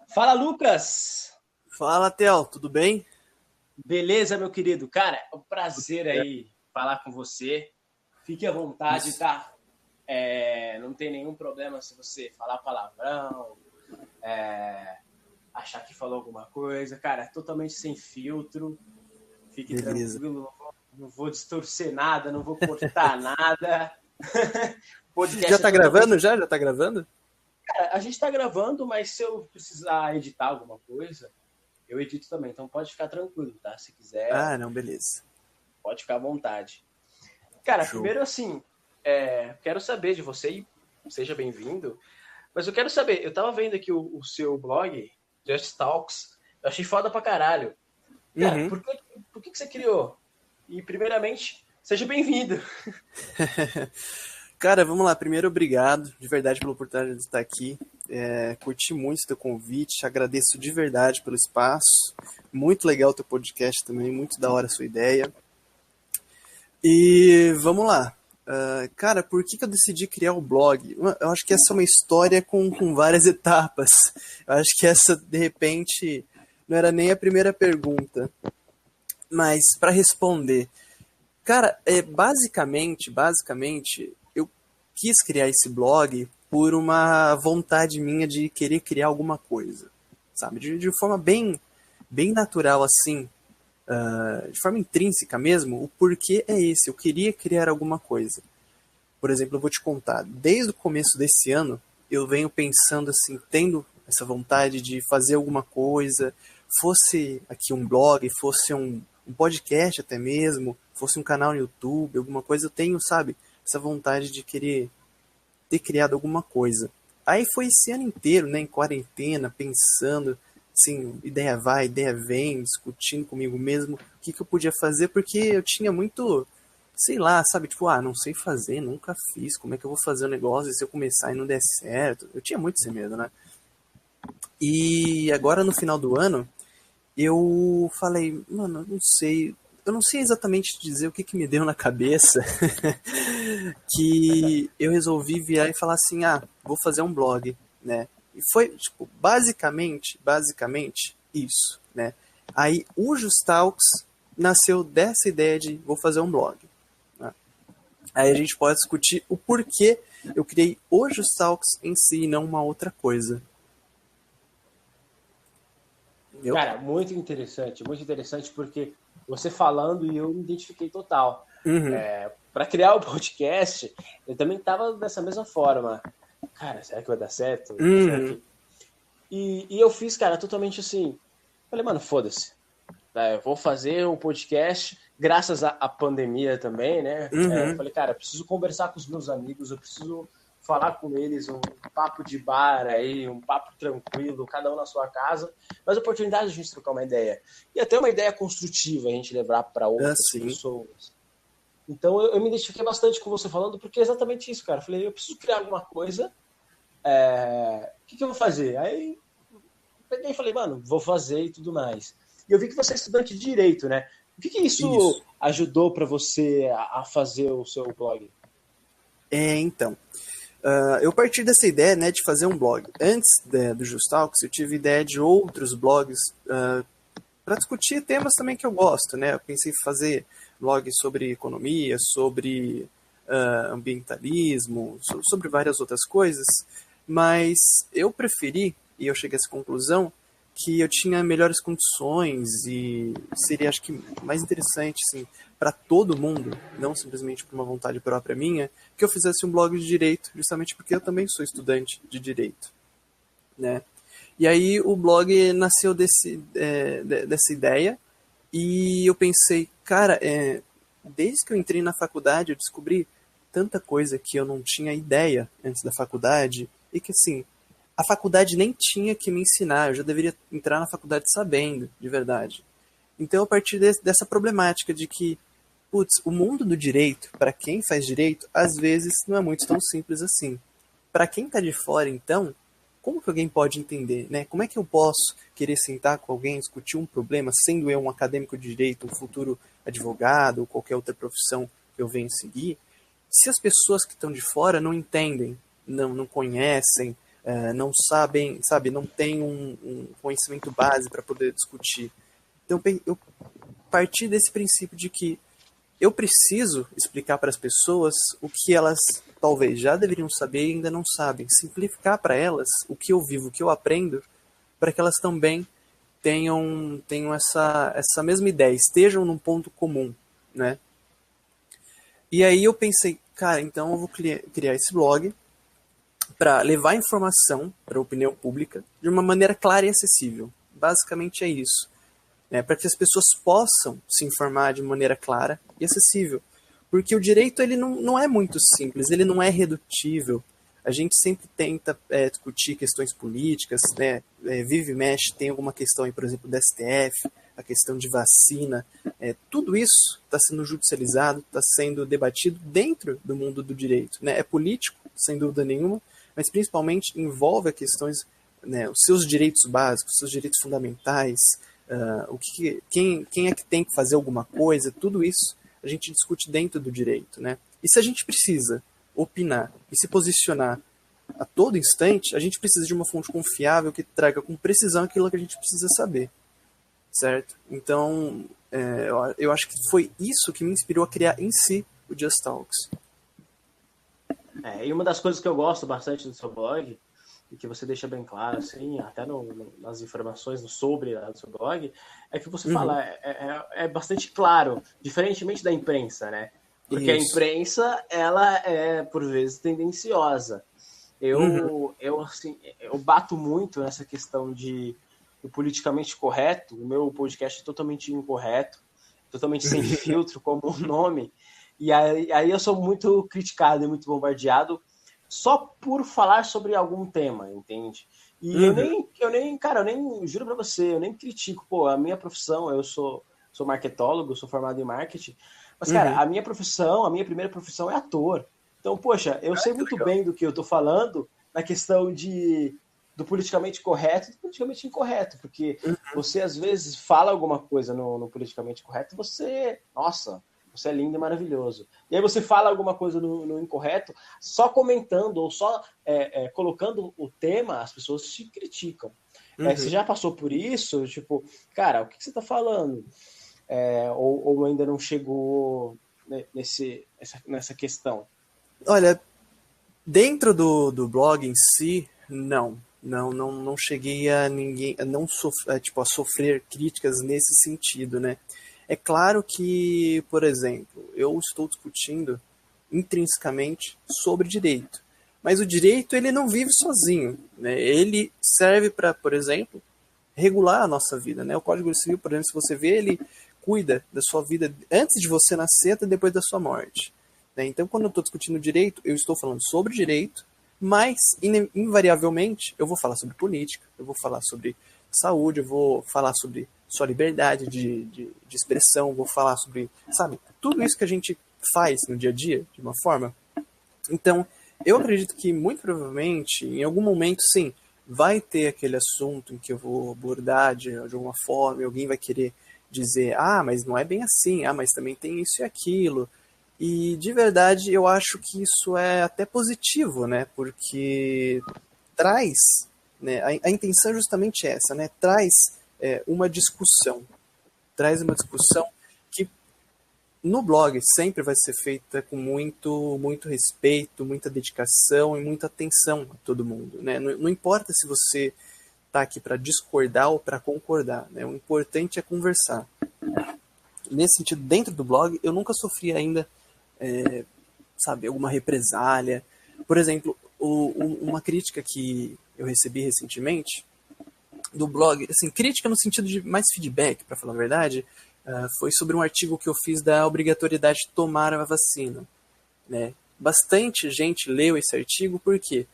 Fala, Lucas! Fala, Theo, tudo bem? Beleza, meu querido? Cara, é um prazer aí falar com você. Fique à vontade, Isso. tá? Não tem nenhum problema se você falar palavrão, achar que falou alguma coisa. Cara, é totalmente sem filtro. Fique Beleza. tranquilo, não vou distorcer nada, não vou cortar nada. O Já podcast é tá totalmente. gravando já? Já tá gravando? Cara, a gente tá gravando, mas se eu precisar editar alguma coisa, eu edito também. Então pode ficar tranquilo, tá? Se quiser, Ah, não, beleza. pode ficar à vontade. Cara, Show. primeiro assim, quero saber de você e seja bem-vindo. Mas eu quero saber, eu tava vendo aqui o seu blog, Just Talks, eu achei foda pra caralho. Cara, Uhum. por que você criou? E primeiramente, seja bem-vindo. Cara, vamos lá. Primeiro, obrigado de verdade pela oportunidade de estar aqui. Curti muito o teu convite, agradeço de verdade pelo espaço. Muito legal o teu podcast também, muito da hora a sua ideia. E vamos lá. Cara, por que eu decidi criar o blog? Eu acho que essa é uma história com várias etapas. Eu acho que essa, de repente, não era nem a primeira pergunta. Mas para responder, cara, basicamente, eu quis criar esse blog por uma vontade minha de querer criar alguma coisa, sabe? De forma bem natural assim, de forma intrínseca mesmo. O porquê é esse? Eu queria criar alguma coisa. Por exemplo, eu vou te contar. Desde o começo desse ano, eu venho pensando assim, tendo essa vontade de fazer alguma coisa, fosse aqui um blog, fosse um podcast até mesmo, fosse um canal no YouTube, alguma coisa, eu tenho, sabe, essa vontade de querer ter criado alguma coisa. Aí foi esse ano inteiro, né, em quarentena, pensando, assim, ideia vai, ideia vem, discutindo comigo mesmo o que eu podia fazer, porque eu tinha muito, sei lá, sabe, tipo, não sei fazer, nunca fiz, como é que eu vou fazer o negócio e se eu começar e não der certo? Eu tinha muito esse medo, né? E agora no final do ano, eu falei, mano, eu não sei exatamente dizer o que me deu na cabeça, que eu resolvi virar e falar assim, vou fazer um blog, né? E foi, tipo, basicamente isso, né? Aí o Justalks nasceu dessa ideia de vou fazer um blog, né? Aí a gente pode discutir o porquê eu criei o Justalks em si e não uma outra coisa, entendeu? Cara, muito interessante, porque você falando e eu me identifiquei total. Uhum, Para criar o podcast, eu também tava dessa mesma forma. Cara, será que vai dar certo? Será uhum, que. E eu fiz, cara, totalmente assim. Falei, mano, foda-se. Tá, eu vou fazer um podcast, graças à pandemia também, né? uhum. Falei, cara, eu preciso conversar com os meus amigos, eu preciso falar com eles, um papo de bar aí, um papo tranquilo, cada um na sua casa, mas a oportunidade de a gente trocar uma ideia. E até uma ideia construtiva a gente levar para outras Assim, pessoas. Então eu me identifiquei bastante com você falando, porque é exatamente isso, cara. Eu falei, eu preciso criar alguma coisa, o que eu vou fazer? Aí peguei e falei, mano, vou fazer e tudo mais. E eu vi que você é estudante de direito, né? O que isso isso. ajudou para você a fazer o seu blog? Então, eu parti dessa ideia, né, de fazer um blog. Antes do Justalks, eu tive ideia de outros blogs para discutir temas também que eu gosto, né? Eu pensei em fazer blogs sobre economia, sobre ambientalismo, sobre várias outras coisas, mas eu preferi, e eu cheguei a essa conclusão, que eu tinha melhores condições e seria, acho que, mais interessante, assim, para todo mundo, não simplesmente por uma vontade própria minha, que eu fizesse um blog de direito, justamente porque eu também sou estudante de direito, né? E aí o blog nasceu dessa ideia e eu pensei, cara, desde que eu entrei na faculdade eu descobri tanta coisa que eu não tinha ideia antes da faculdade e que assim, a faculdade nem tinha que me ensinar, eu já deveria entrar na faculdade sabendo, de verdade. Então, a partir dessa problemática de que, putz, o mundo do direito, para quem faz direito, às vezes não é muito tão simples assim. Para quem está de fora, então, como que alguém pode entender, né? Como é que eu posso querer sentar com alguém, discutir um problema, sendo eu um acadêmico de direito, um futuro advogado ou qualquer outra profissão que eu venho seguir, se as pessoas que estão de fora não entendem, não conhecem, não sabem, sabe, não têm um conhecimento base para poder discutir. Então eu parti desse princípio de que eu preciso explicar para as pessoas o que elas talvez já deveriam saber e ainda não sabem. Simplificar para elas o que eu vivo, o que eu aprendo, para que elas também tenham essa mesma ideia, estejam num ponto comum, né? E aí eu pensei, cara, então eu vou criar esse blog para levar informação para a opinião pública de uma maneira clara e acessível. Basicamente é isso. Para que as pessoas possam se informar de maneira clara e acessível. Porque o direito ele não é muito simples, ele não é redutível. A gente sempre tenta discutir questões políticas, né? Vive e mexe, tem alguma questão aí, por exemplo, do STF, a questão de vacina. Tudo isso está sendo judicializado, está sendo debatido dentro do mundo do direito. Né? É político, sem dúvida nenhuma, mas principalmente envolve questões, né, os seus direitos básicos, os seus direitos fundamentais, quem é que tem que fazer alguma coisa, tudo isso a gente discute dentro do direito, né? E se a gente precisa opinar e se posicionar a todo instante, a gente precisa de uma fonte confiável que traga com precisão aquilo que a gente precisa saber, certo? Então, eu acho que foi isso que me inspirou a criar em si o Just Talks. E uma das coisas que eu gosto bastante do seu blog, e que você deixa bem claro, assim, até nas informações sobre o seu blog, é que você fala, é bastante claro, diferentemente da imprensa, né? Porque isso. A imprensa, ela é, por vezes, tendenciosa. Eu bato muito nessa questão do politicamente correto. O meu podcast é totalmente incorreto, totalmente sem filtro, como o nome. E aí eu sou muito criticado e muito bombardeado só por falar sobre algum tema, entende? E eu nem juro pra você, eu nem critico, pô, a minha profissão, eu sou marketólogo, sou formado em marketing, mas, cara, a minha primeira profissão é ator. Então, poxa, eu sei muito bem do que eu tô falando na questão do politicamente correto e do politicamente incorreto, porque você, às vezes, fala alguma coisa no politicamente correto, você é lindo e maravilhoso. E aí você fala alguma coisa no incorreto, só comentando ou só colocando o tema, as pessoas te criticam. Você já passou por isso? Tipo, cara, o que você tá falando? Ou ainda não chegou nessa questão? Olha, dentro do blog em si, não cheguei a a sofrer críticas nesse sentido, né? É claro que, por exemplo, eu estou discutindo intrinsecamente sobre direito, mas o direito ele não vive sozinho, né? Ele serve para, por exemplo, regular a nossa vida, né? O Código Civil, por exemplo, se você vê, ele cuida da sua vida antes de você nascer até depois da sua morte, né? Então, quando eu estou discutindo direito, eu estou falando sobre direito, mas, invariavelmente, eu vou falar sobre política, eu vou falar sobre saúde, eu vou falar sobre sua liberdade de expressão, vou falar sobre, sabe, tudo isso que a gente faz no dia a dia, de uma forma. Então, eu acredito que, muito provavelmente, em algum momento, sim, vai ter aquele assunto em que eu vou abordar de alguma forma, e alguém vai querer dizer, mas não é bem assim, mas também tem isso e aquilo. E, de verdade, eu acho que isso é até positivo, né? Porque traz, né? A intenção é justamente essa, né? Traz uma discussão. Traz uma discussão que no blog sempre vai ser feita com muito respeito, muita dedicação e muita atenção a todo mundo, né? Não importa se você está aqui para discordar ou para concordar, né? O importante é conversar. Nesse sentido, dentro do blog, eu nunca sofri ainda alguma represália. Por exemplo, uma crítica que eu recebi recentemente do blog, assim, crítica no sentido de mais feedback, para falar a verdade, foi sobre um artigo que eu fiz da obrigatoriedade de tomar a vacina, né? Bastante gente leu esse artigo porque,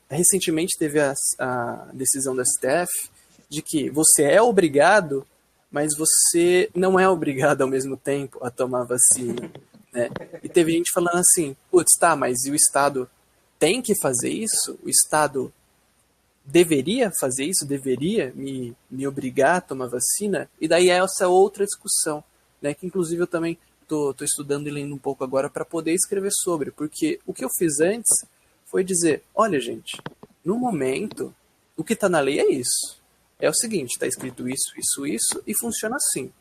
recentemente teve a decisão do STF de que você é obrigado, mas você não é obrigado ao mesmo tempo a tomar a vacina, né? E teve gente falando assim, mas e o Estado tem que fazer isso? O Estado deveria fazer isso? Deveria me obrigar a tomar vacina? E daí é essa outra discussão, né? Que inclusive eu também tô estudando e lendo um pouco agora para poder escrever sobre, porque o que eu fiz antes foi dizer, olha gente, no momento, o que está na lei é isso. É o seguinte, está escrito isso, e funciona assim,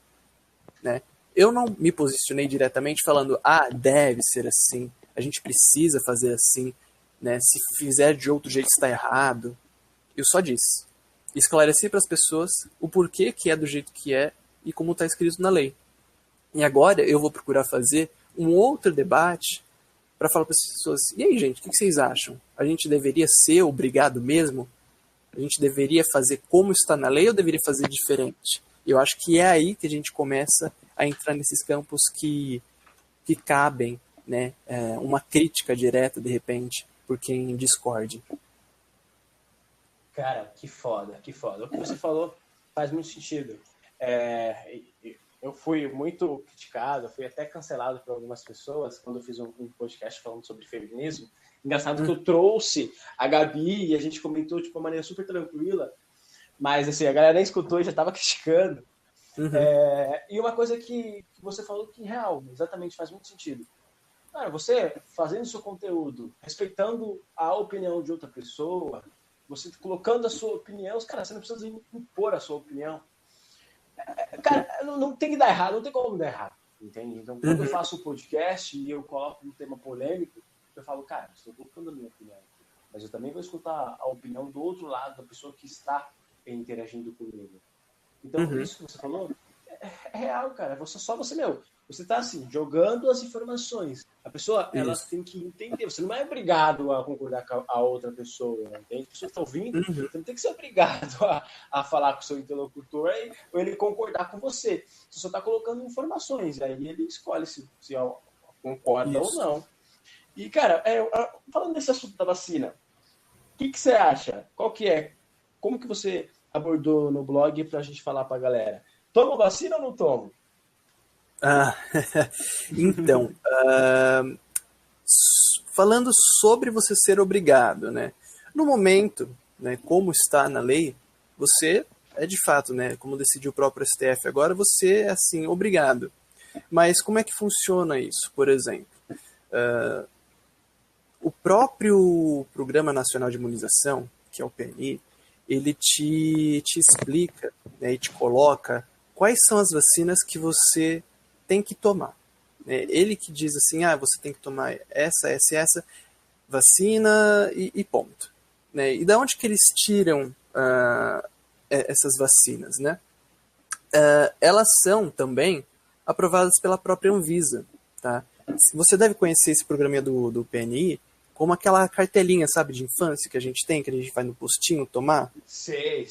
né? Eu não me posicionei diretamente falando, deve ser assim, a gente precisa fazer assim, né? Se fizer de outro jeito está errado. Eu só disse. Esclareci para as pessoas o porquê que é do jeito que é e como está escrito na lei. E agora eu vou procurar fazer um outro debate para falar para as pessoas, e aí, gente, o que vocês acham? A gente deveria ser obrigado mesmo? A gente deveria fazer como está na lei ou deveria fazer diferente? Eu acho que é aí que a gente começa a entrar nesses campos que cabem, né, uma crítica direta, de repente, por quem discorde. Cara, que foda, que foda. O que você falou faz muito sentido. Eu fui muito criticado, fui até cancelado por algumas pessoas quando eu fiz um podcast falando sobre feminismo. Engraçado que eu trouxe a Gabi e a gente comentou de uma maneira super tranquila, mas assim, a galera nem escutou e já estava criticando. Uhum. E uma coisa que você falou que real, exatamente, faz muito sentido. Cara, você fazendo seu conteúdo, respeitando a opinião de outra pessoa, você colocando a sua opinião, cara, você não precisa impor a sua opinião. Cara, não tem que dar errado, não tem como dar errado, entende? Então, quando eu faço o podcast e eu coloco um tema polêmico, eu falo, cara, estou colocando a minha opinião, mas eu também vou escutar a opinião do outro lado, da pessoa que está interagindo comigo. Então, isso que você falou é real, cara. Só você, você está assim, jogando as informações. A pessoa, ela tem que entender. Você não é obrigado a concordar com a outra pessoa, entende? A pessoa está ouvindo, você não tem que ser obrigado a falar com o seu interlocutor ou ele concordar com você. Você só está colocando informações, e aí ele escolhe se concorda ou não. E, cara, falando desse assunto da vacina, o que você acha? Qual que é? Como que você abordou no blog para a gente falar para a galera? Toma vacina ou não tomo? Então, falando sobre você ser obrigado, né? No momento, né, como está na lei, você é de fato, né, como decidiu o próprio STF agora, você é assim, obrigado. Mas como é que funciona isso, por exemplo? O próprio Programa Nacional de Imunização, que é o PNI, ele te explica, né, e te coloca quais são as vacinas que você tem que tomar. Ele que diz assim, você tem que tomar essa vacina e ponto. Né? E da onde que eles tiram essas vacinas? Né? Elas são também aprovadas pela própria Anvisa. Tá? Você deve conhecer esse programinha do PNI como aquela cartelinha, sabe, de infância que a gente tem, que a gente vai no postinho tomar. Sei.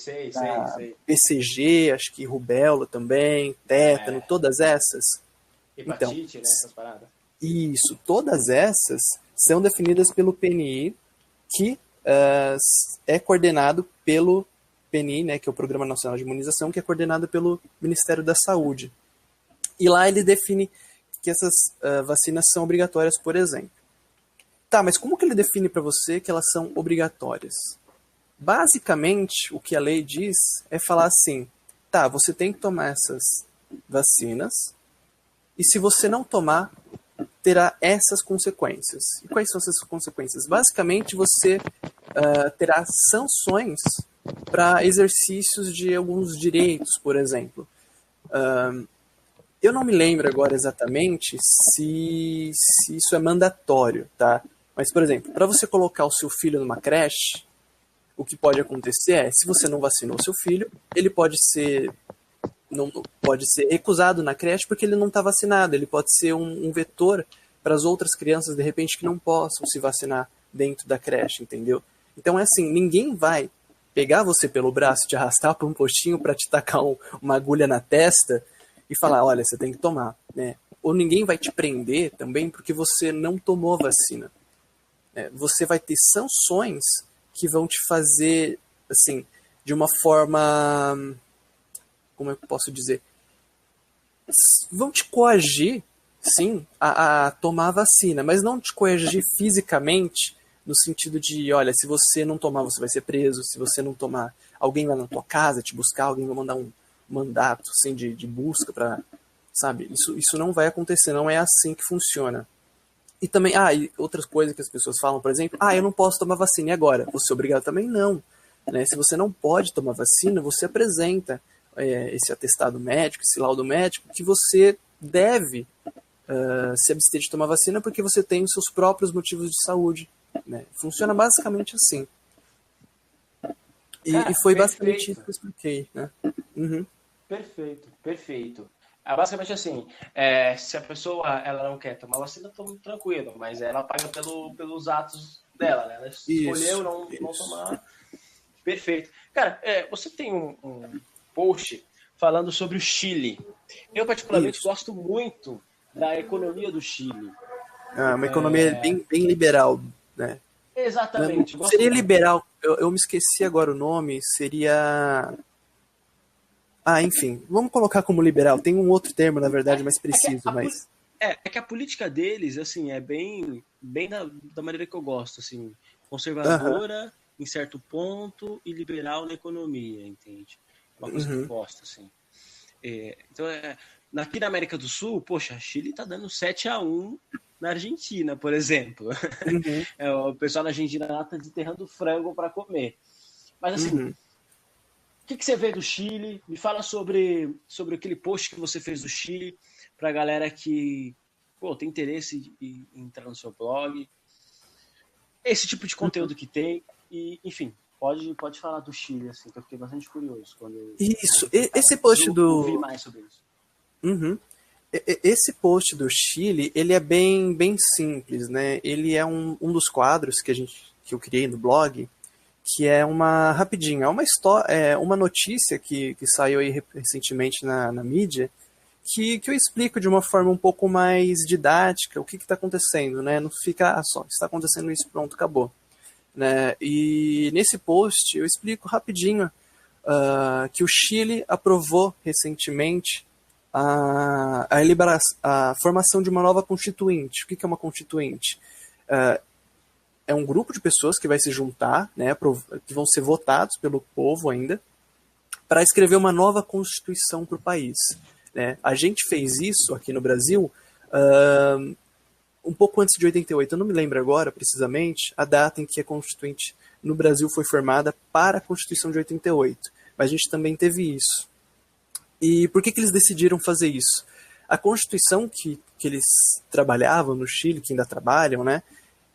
PCG, acho que rubéola também, tétano, todas essas. Hepatite, né, essas paradas. Isso, todas essas são definidas pelo PNI, que é coordenado pelo PNI, né, que é o Programa Nacional de Imunização, que é coordenado pelo Ministério da Saúde. E lá ele define que essas vacinas são obrigatórias, por exemplo. Tá, mas como que ele define para você que elas são obrigatórias? Basicamente, o que a lei diz é falar assim, tá, você tem que tomar essas vacinas, e se você não tomar, terá essas consequências. E quais são essas consequências? Basicamente, você terá sanções para exercícios de alguns direitos, por exemplo. Eu não me lembro agora exatamente se isso é mandatório, tá? Mas, por exemplo, para você colocar o seu filho numa creche, o que pode acontecer é, se você não vacinou o seu filho, ele pode ser recusado na creche porque ele não está vacinado. Ele pode ser um vetor para as outras crianças, de repente, que não possam se vacinar dentro da creche, entendeu? Então, é assim, ninguém vai pegar você pelo braço, te arrastar para um postinho para te tacar uma agulha na testa e falar, olha, você tem que tomar, né? Ou ninguém vai te prender também porque você não tomou vacina. Você vai ter sanções que vão te fazer, assim, de uma forma... Como eu posso dizer? Vão te coagir, sim, a tomar a vacina, mas não te coagir fisicamente, no sentido de, olha, se você não tomar, você vai ser preso, se você não tomar, alguém vai na tua casa te buscar, alguém vai mandar um mandato, assim, de busca para, sabe? Isso não vai acontecer, não é assim que funciona. E também, e outras coisas que as pessoas falam, por exemplo, eu não posso tomar vacina, e agora? Você é obrigado também? Não. Né? Se você não pode tomar vacina, você apresenta esse atestado médico, esse laudo médico, que você deve se abster de tomar vacina porque você tem os seus próprios motivos de saúde. Né? Funciona basicamente assim. E Cara, foi basicamente isso perfeito. que eu expliquei. Né? Uhum. Perfeito, perfeito. Basicamente assim, se a pessoa ela não quer tomar vacina, tão tranquilo, mas ela paga pelos atos dela, né? Ela escolheu Isso, não isso. tomar. Perfeito. Cara, você tem um post falando sobre o Chile. Eu, particularmente, Isso. gosto muito da economia do Chile. Uma economia bem, bem liberal, né? Exatamente, gosto Seria muito. liberal, eu me esqueci agora o nome, seria... enfim, vamos colocar como liberal. Tem um outro termo, na verdade, mais É que preciso, mas... que a política deles, assim, é bem da maneira que eu gosto, assim, Aham, conservadora em certo ponto e liberal na economia, entende? É uma coisa que eu uhum, gosto, assim. Então, aqui na América do Sul, poxa, a Chile tá dando 7-1 na Argentina, por exemplo. uhum, O pessoal na Argentina lá tá desenterrando frango para comer. Mas, assim, uhum. o que você vê do Chile? Me fala sobre aquele post que você fez do Chile para a galera que tem interesse em entrar no seu blog. Esse tipo de conteúdo que tem. E, enfim, pode falar do Chile, assim, que eu fiquei bastante curioso quando Isso, você comentava. esse post Preciso ouvir do... mais sobre isso. Uhum. Esse post do Chile, ele é bem, bem simples, né? Ele é um dos quadros que eu criei no blog, que é uma rapidinho, é uma história, uma notícia que saiu aí recentemente na mídia, que eu explico de uma forma um pouco mais didática o que está acontecendo, né? Não fica só, está acontecendo isso, pronto, acabou. Né? E nesse post eu explico rapidinho que o Chile aprovou recentemente a formação de uma nova constituinte. O que é uma constituinte? É um grupo de pessoas que vai se juntar, né, que vão ser votados pelo povo ainda, para escrever uma nova constituição para o país. Né? A gente fez isso aqui no Brasil um pouco antes de 88. Eu não me lembro agora precisamente a data em que a Constituinte no Brasil foi formada para a Constituição de 88. Mas a gente também teve isso. E por que eles decidiram fazer isso? A Constituição que eles trabalhavam no Chile, que ainda trabalham, né?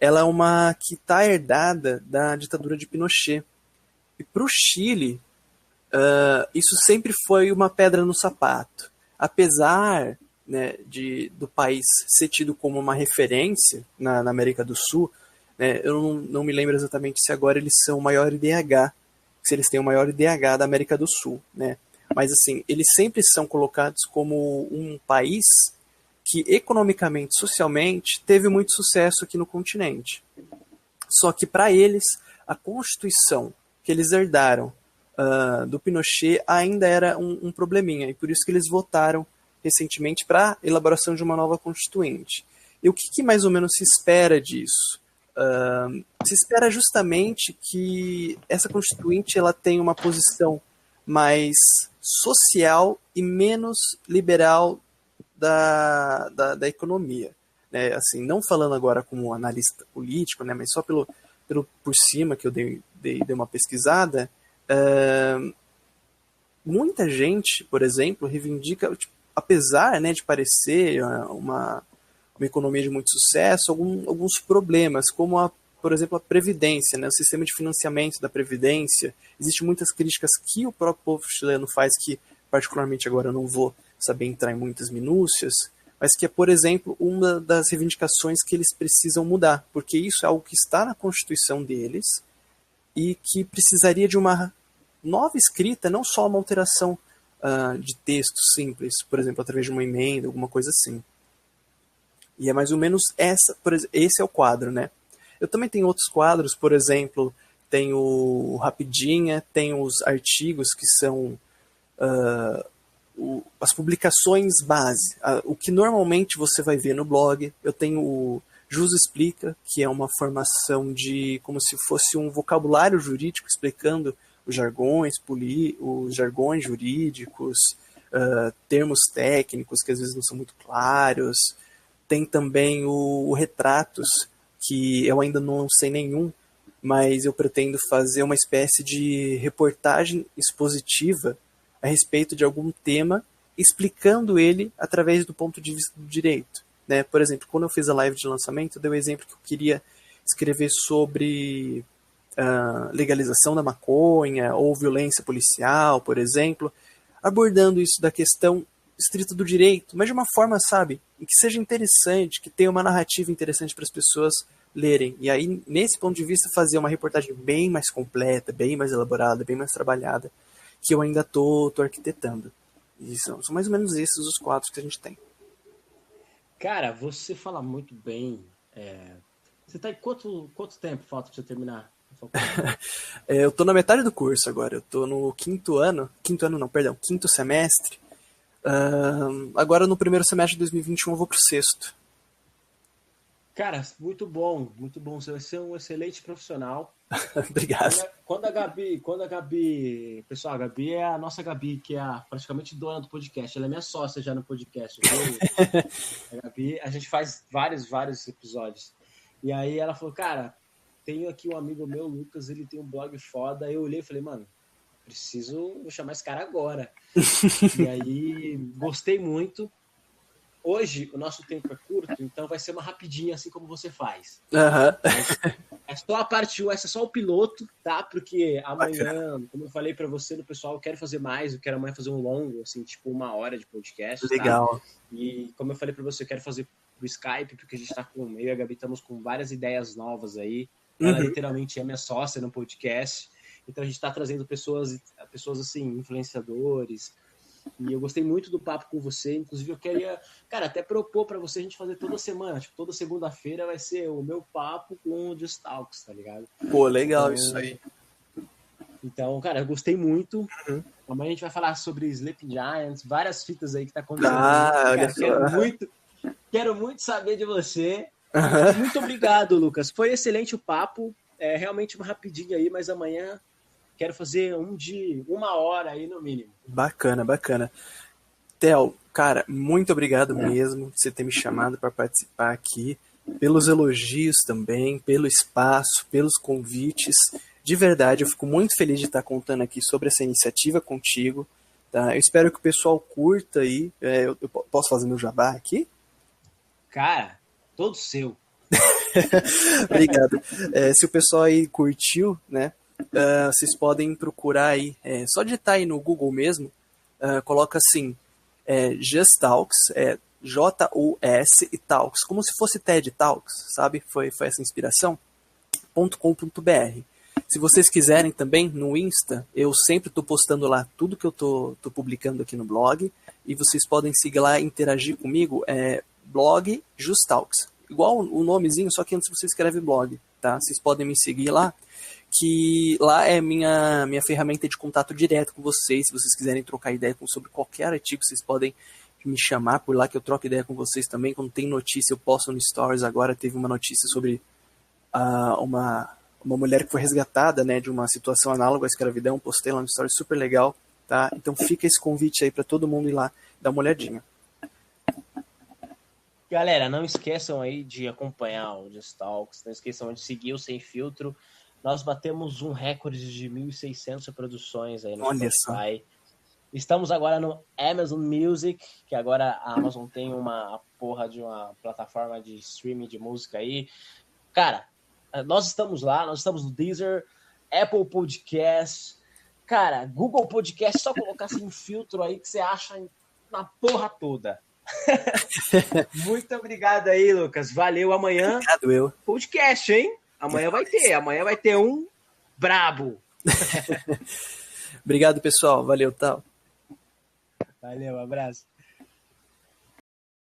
Ela é uma que está herdada da ditadura de Pinochet. E para o Chile, isso sempre foi uma pedra no sapato. Apesar, né, do país ser tido como uma referência na América do Sul, né, eu não me lembro exatamente se agora eles são o maior IDH, se eles têm o maior IDH da América do Sul, né? Mas assim, eles sempre são colocados como um país que economicamente, socialmente, teve muito sucesso aqui no continente. Só que para eles, a Constituição que eles herdaram do Pinochet ainda era um probleminha, e por isso que eles votaram recentemente para a elaboração de uma nova Constituinte. E o que mais ou menos se espera disso? Se espera justamente que essa Constituinte ela tenha uma posição mais social e menos liberal da economia. Né? Assim, não falando agora como analista político, né, mas só por cima que eu dei uma pesquisada, muita gente, por exemplo, reivindica, tipo, apesar, né, de parecer uma economia de muito sucesso, alguns problemas, como por exemplo, a Previdência, né, o sistema de financiamento da Previdência. Existem muitas críticas que o próprio povo chileno faz, que particularmente agora eu não vou saber entrar em muitas minúcias, mas que é, por exemplo, uma das reivindicações que eles precisam mudar, porque isso é algo que está na Constituição deles e que precisaria de uma nova escrita, não só uma alteração de texto simples, por exemplo, através de uma emenda, alguma coisa assim. E é mais ou menos esse é o quadro, né? Eu também tenho outros quadros, por exemplo, tem o Rapidinha, tem os artigos que são as publicações base, o que normalmente você vai ver no blog. Eu tenho o Jus Explica, que é uma formação de como se fosse um vocabulário jurídico explicando os jargões jurídicos, termos técnicos que às vezes não são muito claros. Tem também o Retratos, que eu ainda não sei nenhum, mas eu pretendo fazer uma espécie de reportagem expositiva a respeito de algum tema, explicando ele através do ponto de vista do direito, né? Por exemplo, quando eu fiz a live de lançamento, eu dei o exemplo que eu queria escrever sobre legalização da maconha ou violência policial, por exemplo, abordando isso da questão estrita do direito, mas de uma forma, sabe, em que seja interessante, que tenha uma narrativa interessante para as pessoas lerem. E aí, nesse ponto de vista, fazer uma reportagem bem mais completa, bem mais elaborada, bem mais trabalhada, que eu ainda tô arquitetando. E são mais ou menos esses os quadros que a gente tem. Cara, você fala muito bem. Você tá em quanto tempo falta pra você terminar? Eu tô na metade do curso agora, eu tô no quinto semestre. Agora no primeiro semestre de 2021 eu vou pro sexto. Cara, muito bom. Você vai ser um excelente profissional. Obrigado. Quando a Gabi, pessoal, a Gabi é a nossa Gabi, que é praticamente dona do podcast. Ela é minha sócia já no podcast. A Gabi, a gente faz vários episódios. E aí ela falou, cara, tenho aqui um amigo meu, Lucas, ele tem um blog foda. Aí eu olhei e falei, mano, vou chamar esse cara agora. E aí, gostei muito. Hoje, o nosso tempo é curto, então vai ser uma rapidinha, assim como você faz. É só a parte 1, essa é só o piloto, tá? Porque amanhã, como eu falei pra você, no pessoal, eu quero fazer mais, eu quero amanhã fazer um longo, assim, tipo 1 hora de podcast. Legal. Tá? E como eu falei pra você, eu quero fazer pro Skype, porque a gente tá eu e a Gabi estamos com várias ideias novas aí. Ela literalmente é minha sócia no podcast. Então a gente tá trazendo pessoas assim, influenciadores. E eu gostei muito do papo com você. Inclusive, eu queria, cara, até propor para você a gente fazer toda semana. Tipo, toda segunda-feira vai ser o meu papo com o Just Talks, tá ligado? Pô, legal isso aí. Então, cara, eu gostei muito. Amanhã a gente vai falar sobre Sleeping Giants, várias fitas aí que tá acontecendo. Olha só. Quero muito saber de você. Muito obrigado, Lucas. Foi excelente o papo. É realmente uma rapidinha aí, mas amanhã quero fazer um de 1 hora aí no mínimo. Bacana. Theo, cara, muito obrigado mesmo por você ter me chamado para participar aqui, pelos elogios também, pelo espaço, pelos convites. De verdade, eu fico muito feliz de estar contando aqui sobre essa iniciativa contigo. Tá? Eu espero que o pessoal curta aí. Eu posso fazer meu jabá aqui? Cara, todo seu. Obrigado. Se o pessoal aí curtiu, né? Vocês podem procurar aí, só digitar aí no Google mesmo, coloca assim, Just Talks, J-U-S e Talks, como se fosse TED Talks, sabe? Foi essa inspiração, .com.br. Se vocês quiserem também, no Insta, eu sempre estou postando lá tudo que eu tô publicando aqui no blog, e vocês podem seguir lá e interagir comigo, blog Just Talks. Igual o nomezinho, só que antes você escreve blog, tá? Vocês podem me seguir lá, que lá é minha ferramenta de contato direto com vocês. Se vocês quiserem trocar ideia sobre qualquer artigo, vocês podem me chamar por lá, que eu troco ideia com vocês também. Quando tem notícia, eu posto no Stories. Agora teve uma notícia sobre uma mulher que foi resgatada, né, de uma situação análoga à escravidão. Postei lá no Stories, super legal, tá? Então fica esse convite aí para todo mundo ir lá dar uma olhadinha. Galera, não esqueçam aí de acompanhar o Just Talks, não esqueçam de seguir o Sem Filtro. Nós batemos um recorde de 1.600 reproduções aí no Spotify. Estamos agora no Amazon Music, que agora a Amazon tem uma porra de uma plataforma de streaming de música aí. Cara, nós estamos lá, nós estamos no Deezer, Apple Podcast, cara, Google Podcast, só colocar Sem Filtro aí que você acha na porra toda. Muito obrigado aí, Lucas. Valeu. Amanhã. Obrigado, eu. Podcast, hein? Amanhã vai ter um brabo. Obrigado, pessoal. Valeu, tal. Valeu, abraço.